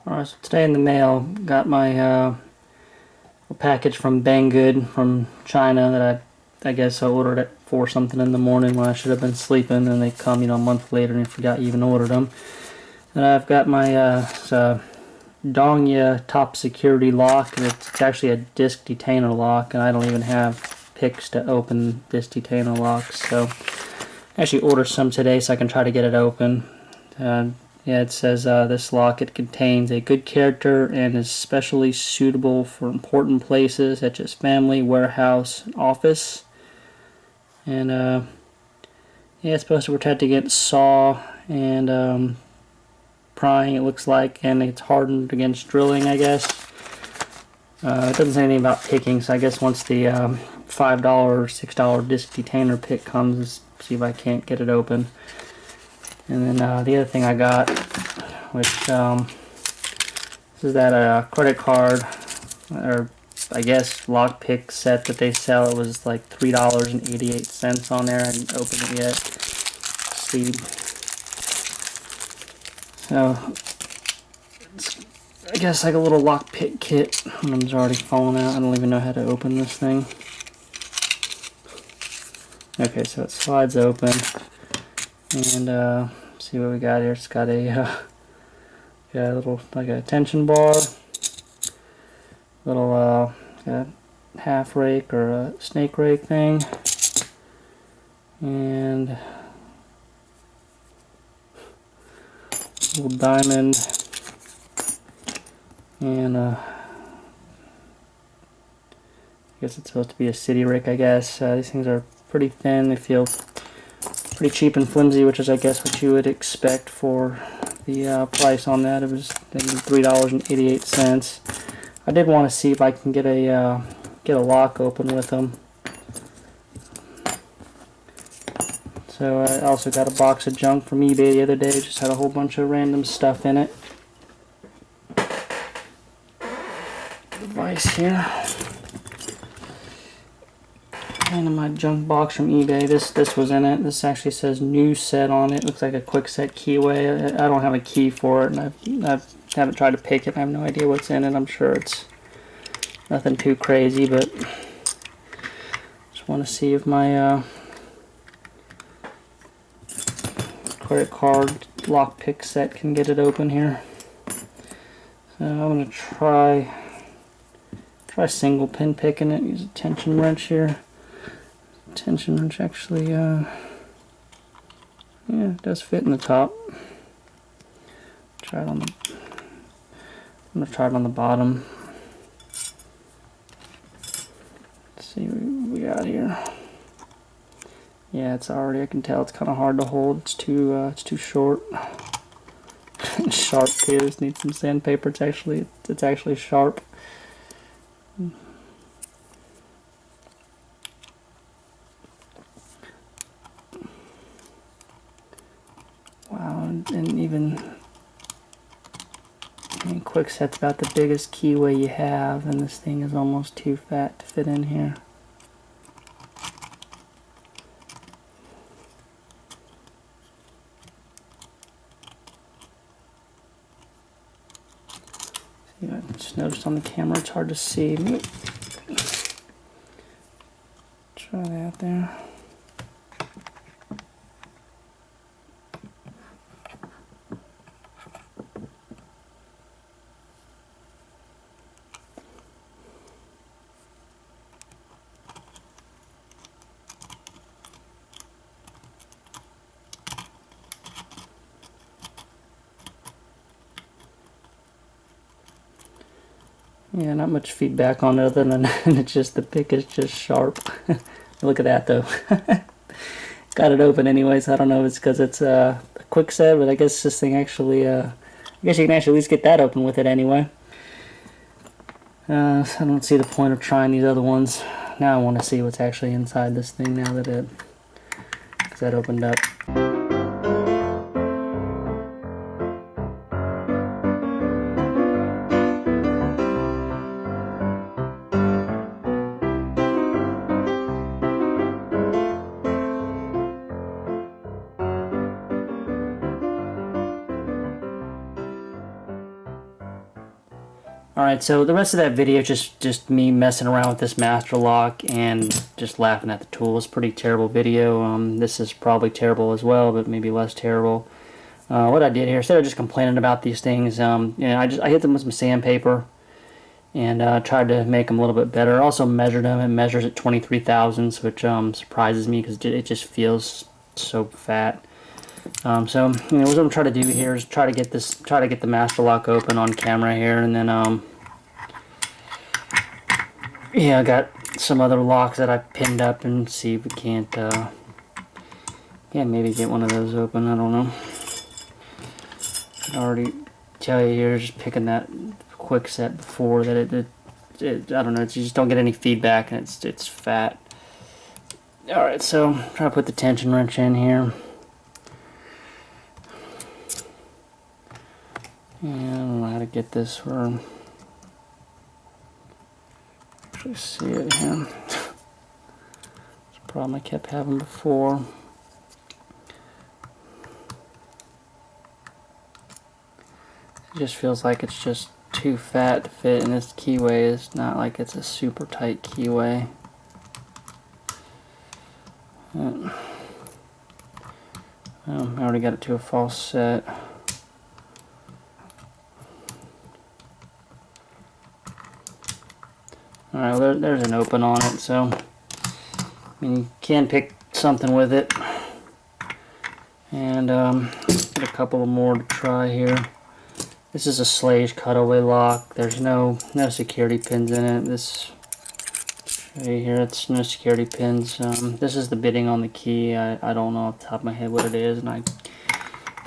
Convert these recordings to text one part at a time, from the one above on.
Alright, so today in the mail, got my package from Banggood from China that I guess I ordered at 4 something in the morning when I should have been sleeping, and they come, a month later and I forgot you even ordered them. And I've got my Dongya top security lock, and it's actually a disc detainer lock, and I don't even have picks to open this detainer lock, so I actually ordered some today so I can try to get it open. Yeah, it says this lock, it contains a good character and is specially suitable for important places such as family, warehouse, and office. And yeah, it's supposed to protect against saw and prying, it looks like, and it's hardened against drilling, I guess. It doesn't say anything about picking, so I guess once the $5 or $6 disc detainer pick comes, let's see if I can't get it open. And then the other thing I got, which this is that credit card, or I guess lockpick set that they sell. It was like $3.88 on there. I haven't opened it yet. Let's see. So it's, I guess, like a little lockpick kit. One of them's already fallen out. I don't even know how to open this thing. Okay, so it slides open, and see what we got here. It's got a little, like a tension bar, little half rake or a snake rake thing, and a little diamond, and I guess it's supposed to be a city rake, I guess. These things are pretty thin. They feel pretty cheap and flimsy, which is, I guess, what you would expect for the price on that. It was $3.88. I did want to see if I can get a lock open with them. So I also got a box of junk from eBay the other day. It just had a whole bunch of random stuff in it. Device here. And in my junk box from eBay, this was in it. This actually says new set on it. Looks like a quick set keyway. I don't have a key for it, and I haven't tried to pick it. I have no idea what's in it. I'm sure it's nothing too crazy, but just want to see if my credit card lockpick set can get it open here. So I'm gonna try single pin picking it. Use a tension wrench here. Tension wrench actually, yeah, it does fit in the top. I'm gonna try it on the bottom. Let's see what we got here. Yeah, it's already, I can tell it's kind of hard to hold. It's too short. It's sharp too. This needs some sandpaper. It's actually sharp. Wow, and even Quickset's about the biggest keyway you have, and this thing is almost too fat to fit in here. See, I just noticed on the camera it's hard to see. Try that there. Yeah, not much feedback on it other than it's just the pick is just sharp. Look at that though. Got it open anyways. I don't know if it's because it's a quick set, but I guess this thing actually, I guess you can actually at least get that open with it anyway. So I don't see the point of trying these other ones. Now I want to see what's actually inside this thing now that that opened up. Alright, so the rest of that video just me messing around with this master lock and just laughing at the tool. It's a pretty terrible video. This is probably terrible as well, but maybe less terrible. What I did here, instead of just complaining about these things, I hit them with some sandpaper and tried to make them a little bit better. I also measured them. It measures at 23 thousandths, which surprises me because it just feels so fat. So what I'm trying to do here is try to get the master lock open on camera here, and then yeah, I got some other locks that I pinned up and see if we can't yeah, maybe get one of those open. I don't know. I already tell you here, just picking that quick set before that it I don't know, you just don't get any feedback and it's fat. All right, so try to put the tension wrench in here. Yeah, I don't know how to get this where actually see it here. It's a problem I kept having before. It just feels like it's just too fat to fit, and this keyway is not like it's a super tight keyway. I already got it to a false set. Alright, well there's an open on it, so I mean, you can pick something with it. And get a couple more to try here. This is a Slage cutaway lock. There's no security pins in it. This right here, it's no security pins. This is the bitting on the key. I don't know off the top of my head what it is, and I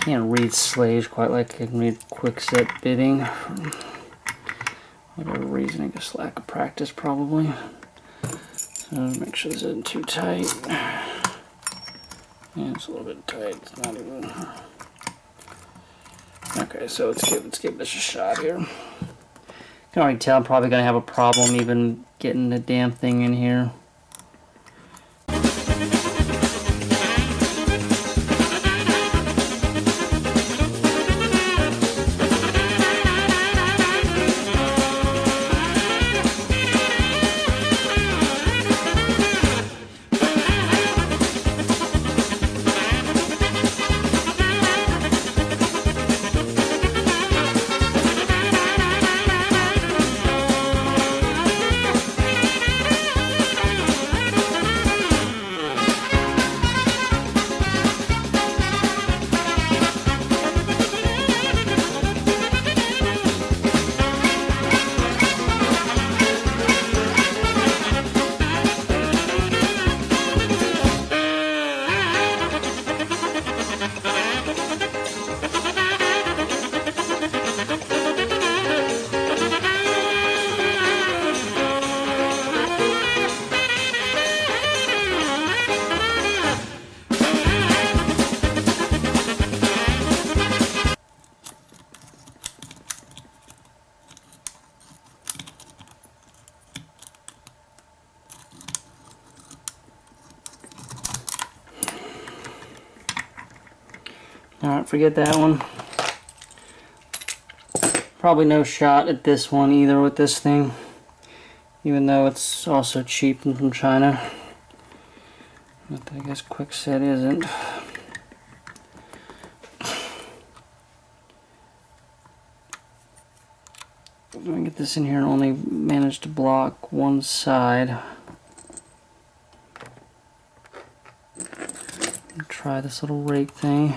can't read Slage quite like I can read Quickset bitting. Whatever reason, I guess lack of practice probably. So make sure this isn't too tight. Yeah, it's a little bit tight. It's not even. Okay, so let's give this a shot here. You can already tell I'm probably gonna have a problem even getting the damn thing in here. Alright, forget that one. Probably no shot at this one either with this thing, even though it's also cheap and from China. But I guess Quickset isn't. I'm gonna get this in here and only manage to block one side. Try this little rake thing.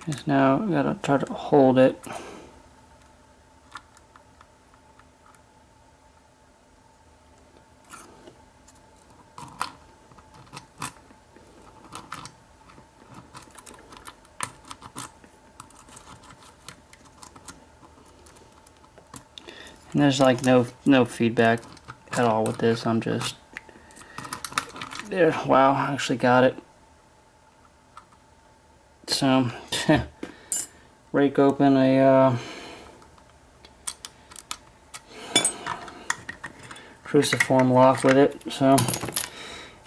Just now gotta try to hold it. And there's like no feedback at all with this. I'm just there. Wow, I actually got it. So rake open a cruciform lock with it. So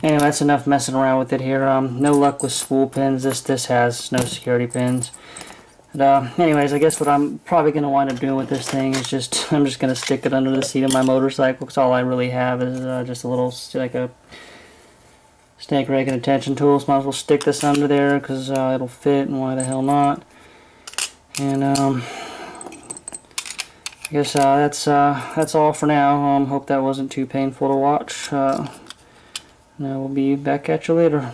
anyway, that's enough messing around with it here. No luck with spool pins. This has no security pins. But, anyways, I guess what I'm probably going to wind up doing with this thing is I'm just going to stick it under the seat of my motorcycle, because all I really have is just a little, like a snake rake and a tension tools. Might as well stick this under there, because it'll fit, and why the hell not. And I guess that's all for now. Hope that wasn't too painful to watch. And I will be back at you later.